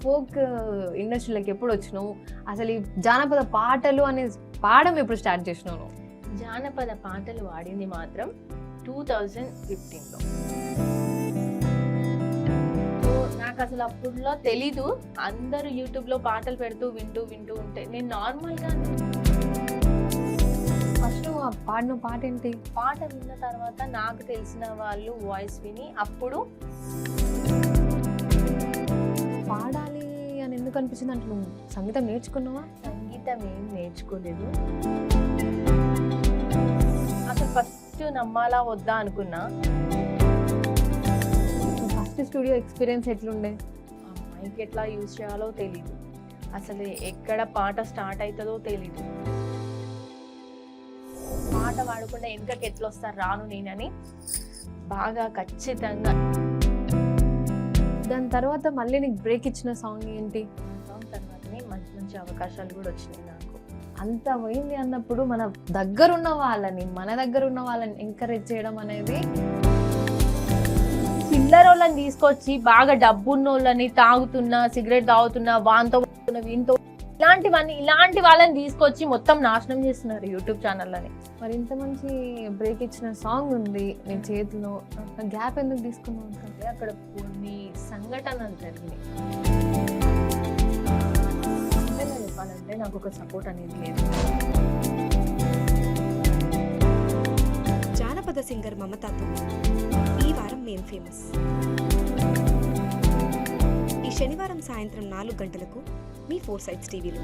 Folk ఇండస్ట్రీలోకి ఎప్పుడు వచ్చినావు? అసలు ఈ జానపద పాటలు అనే పాడడం ఎప్పుడు స్టార్ట్ చేసినావు? జానపద పాటలు వాడింది మాత్రం 2015లో. నాకు అసలు అప్పుడులో తెలీదు. అందరూ యూట్యూబ్లో పాటలు పెడుతూ వింటూ ఉంటే నేను నార్మల్గా ఫస్ట్ పాడిన పాట ఏంటి? పాట విన్న తర్వాత నాకు తెలిసిన వాళ్ళు వాయిస్ విని అప్పుడు పాడాలి అని ఎందుకు అనిపించింది? అంటే నువ్వు సంగీతం నేర్చుకున్నావా? సంగీతం ఏం నేర్చుకోలేదు. అసలు ఫస్ట్ నమ్మాలా వద్దా అనుకున్నా. ఫస్ట్ స్టూడియో ఎక్స్పీరియన్స్ ఎట్లుండే? మైక్ ఎట్లా యూజ్ చేయాలో తెలీదు, అసలు ఎక్కడ పాట స్టార్ట్ అవుతుందో తెలీదు. పాట పాడకుండా వెనుకకి ఎట్లా వస్తారు రాను నేనని బాగా ఖచ్చితంగా. దాని తర్వాత మళ్ళీ నీకు బ్రేక్ ఇచ్చిన సాంగ్ ఏంటి? సాంగ్ తర్వాతనే మంచి మంచి అవకాశాలు కూడా వచ్చినాయి నాకు. అంత పోయింది అన్నప్పుడు మన దగ్గర ఉన్న వాళ్ళని ఎంకరేజ్ చేయడం అనేది, చిల్లర వాళ్ళని తీసుకొచ్చి బాగా డబ్బున్న వాళ్ళని తాగుతున్నా, సిగరెట్ తాగుతున్నా, వాంతో వీంతో ఇలాంటి వాళ్ళని తీసుకొచ్చి మొత్తం నాశనం చేస్తున్నారు యూట్యూబ్ ఛానళ్ళని. మరి ఇంత మంచి బ్రేక్ ఇచ్చిన సాంగ్ ఉంది నీ చేతిలో, గ్యాప్ ఎందుకు తీసుకున్నావు? అంటే అక్కడ కొన్ని సంఘటనలు జరిగినాయి. చెప్పాలంటే నాకు ఒక సపోర్ట్ అనేది లేదు. జానపద సింగర్ మమతాతో ఈ వారం మేము ఫేమస్. ఈ శనివారం సాయంత్రం 4 గంటలకు మీ 4 సైట్స్ టీవీలో.